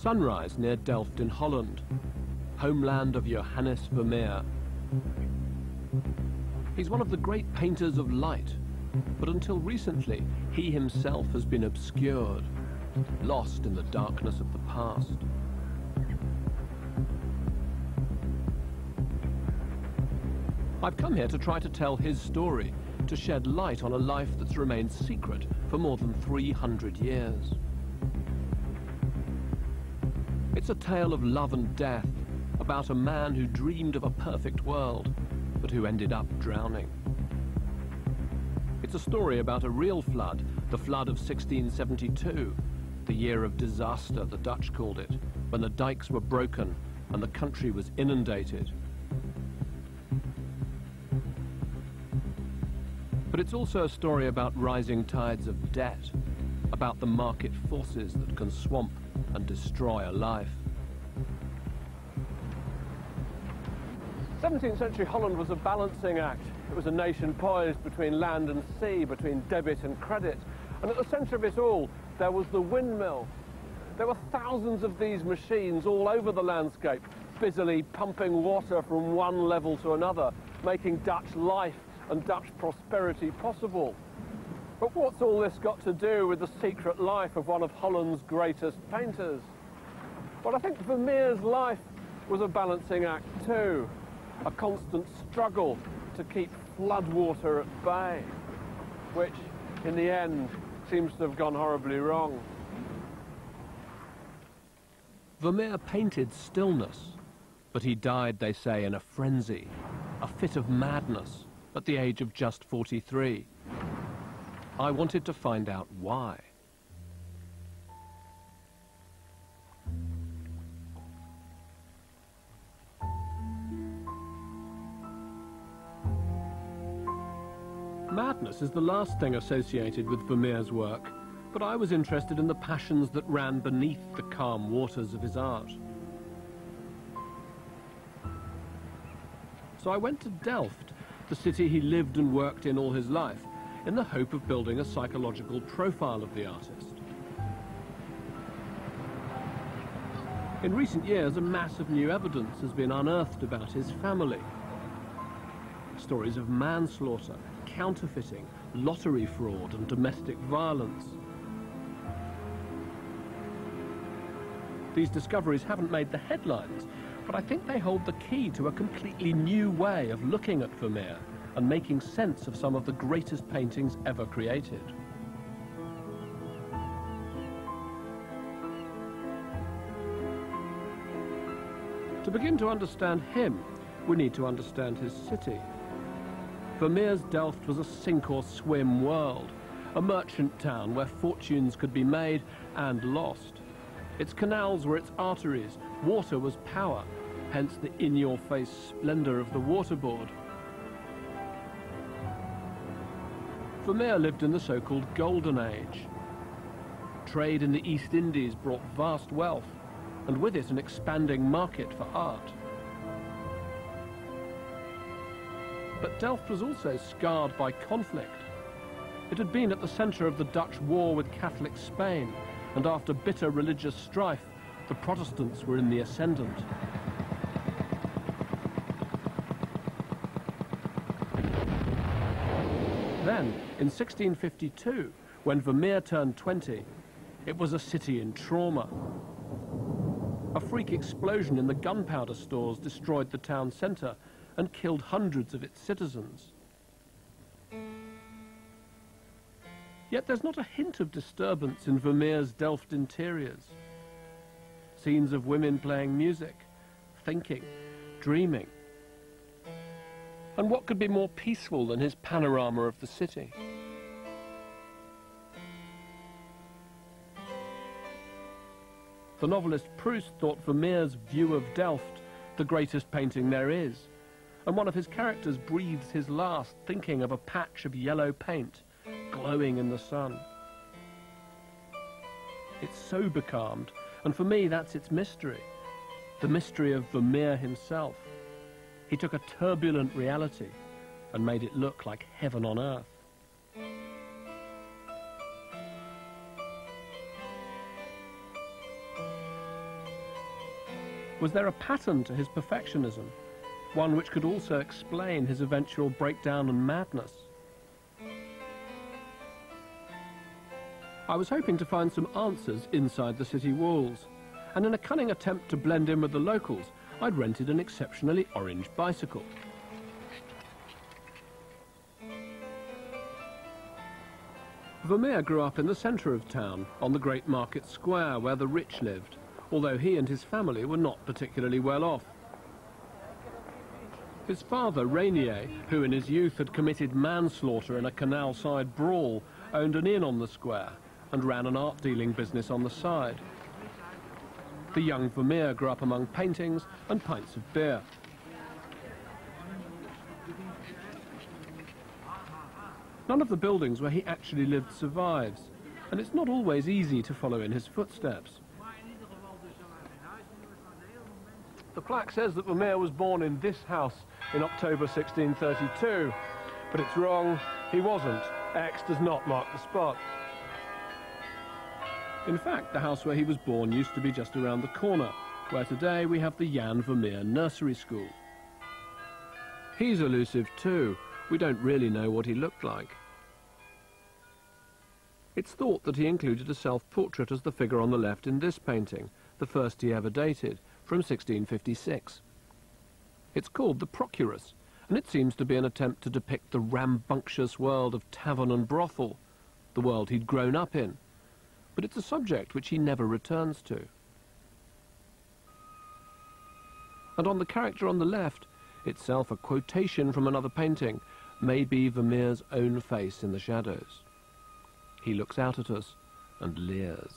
sunrise near Delft in Holland, homeland of Johannes Vermeer. He's one of the great painters of light, but until recently, he himself has been obscured, lost in the darkness of the past. I've come here to try to tell his story, to shed light on a life that's remained secret for more than 300 years. It's a tale of love and death, about a man who dreamed of a perfect world, but who ended up drowning. It's a story about a real flood, the flood of 1672, the year of disaster, the Dutch called it, when the dikes were broken and the country was inundated. But it's also a story about rising tides of debt, about the market forces that can swamp and destroy a life. 17th century Holland was a balancing act. It was a nation poised between land and sea, between debit and credit. And at the centre of it all, there was the windmill. There were thousands of these machines all over the landscape, busily pumping water from one level to another, making Dutch life and Dutch prosperity possible. But what's all this got to do with the secret life of one of Holland's greatest painters? Well, I think Vermeer's life was a balancing act too, a constant struggle to keep floodwater at bay, which in the end seems to have gone horribly wrong. Vermeer painted stillness, but he died, they say, in a frenzy, a fit of madness, at the age of just 43. I wanted to find out why. Madness is the last thing associated with Vermeer's work, but I was interested in the passions that ran beneath the calm waters of his art. So I went to Delft, the city he lived and worked in all his life, in the hope of building a psychological profile of the artist. In recent years, a mass of new evidence has been unearthed about his family. Stories of manslaughter, counterfeiting, lottery fraud, and domestic violence. These discoveries haven't made the headlines, but I think they hold the key to a completely new way of looking at Vermeer and making sense of some of the greatest paintings ever created. To begin to understand him, we need to understand his city. Vermeer's Delft was a sink-or-swim world, a merchant town where fortunes could be made and lost. Its canals were its arteries, water was power, hence the in-your-face splendor of the waterboard. Vermeer lived in the so-called Golden Age. Trade in the East Indies brought vast wealth, and with it an expanding market for art. But Delft was also scarred by conflict. It had been at the center of the Dutch war with Catholic Spain, and after bitter religious strife, the Protestants were in the ascendant. Then, in 1652, when Vermeer turned 20, it was a city in trauma. A freak explosion in the gunpowder stores destroyed the town centre and killed hundreds of its citizens. Yet there's not a hint of disturbance in Vermeer's Delft interiors. Scenes of women playing music, thinking, dreaming. And what could be more peaceful than his panorama of the city? The novelist Proust thought Vermeer's view of Delft the greatest painting there is, and one of his characters breathes his last thinking of a patch of yellow paint glowing in the sun. It's so becalmed, and for me that's its mystery, the mystery of Vermeer himself. He took a turbulent reality and made it look like heaven on earth. Was there a pattern to his perfectionism? One which could also explain his eventual breakdown and madness? I was hoping to find some answers inside the city walls, and in a cunning attempt to blend in with the locals, I'd rented an exceptionally orange bicycle. Vermeer grew up in the centre of town, on the great market square where the rich lived, although he and his family were not particularly well off. His father, Rainier, who in his youth had committed manslaughter in a canal-side brawl, owned an inn on the square and ran an art-dealing business on the side. The young Vermeer grew up among paintings and pints of beer. None of the buildings where he actually lived survives, and it's not always easy to follow in his footsteps. The plaque says that Vermeer was born in this house in October 1632, but it's wrong, he wasn't. X does not mark the spot. In fact, the house where he was born used to be just around the corner, where today we have the Jan Vermeer Nursery School. He's elusive too. We don't really know what he looked like. It's thought that he included a self-portrait as the figure on the left in this painting, the first he ever dated, from 1656. It's called The Procuress, and it seems to be an attempt to depict the rambunctious world of tavern and brothel, the world he'd grown up in. But it's a subject which he never returns to. And on the character on the left, itself a quotation from another painting, may be Vermeer's own face in the shadows. He looks out at us and leers.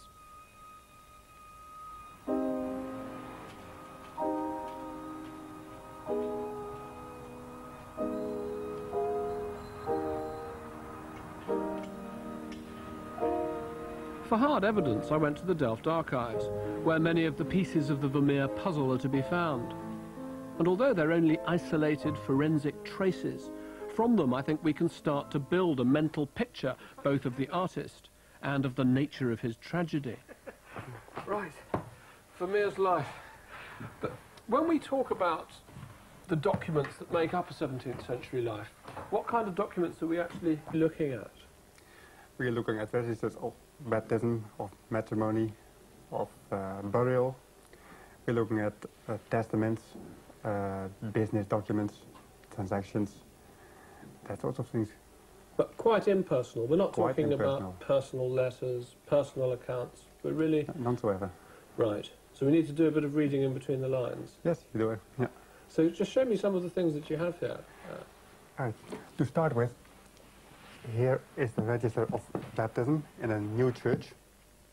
For hard evidence, I went to the Delft archives, where many of the pieces of the Vermeer puzzle are to be found. And although they're only isolated forensic traces, from them I think we can start to build a mental picture both of the artist and of the nature of his tragedy. Right, Vermeer's life. But when we talk about the documents that make up a 17th century life, what kind of documents are we actually looking at? We are looking at registers of baptism, of matrimony, of burial. We're looking at testaments, business documents, transactions, that sort of things. But quite impersonal. We're not talking about personal letters, personal accounts. We're really... None whatsoever. Right. So we need to do a bit of reading in between the lines. Yes, you do it. Yeah. So just show me some of the things that you have here. All right. To start with, here is the register of baptism in a new church.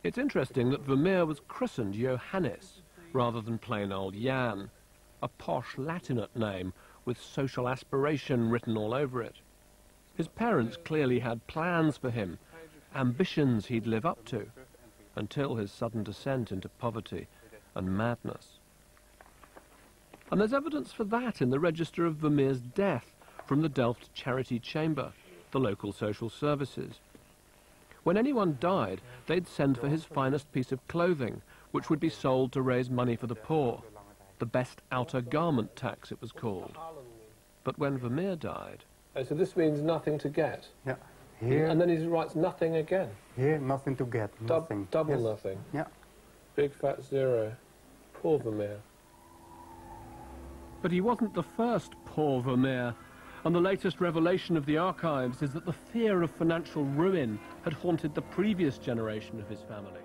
It's interesting that Vermeer was christened Johannes rather than plain old Jan, a posh Latinate name with social aspiration written all over it. His parents clearly had plans for him, ambitions he'd live up to, until his sudden descent into poverty and madness. And there's evidence for that in the register of Vermeer's death from the Delft Charity Chamber, the local social services. When anyone died, they'd send for his finest piece of clothing, which would be sold to raise money for the poor. The best outer garment tax, it was called. But when Vermeer died... Oh, so this means nothing to get? Yeah. Here, and then he writes nothing again? Here, nothing to get, nothing. Double nothing? Yeah. Big fat zero. Poor Vermeer. But he wasn't the first poor Vermeer. And the latest revelation of the archives is that the fear of financial ruin had haunted the previous generation of his family.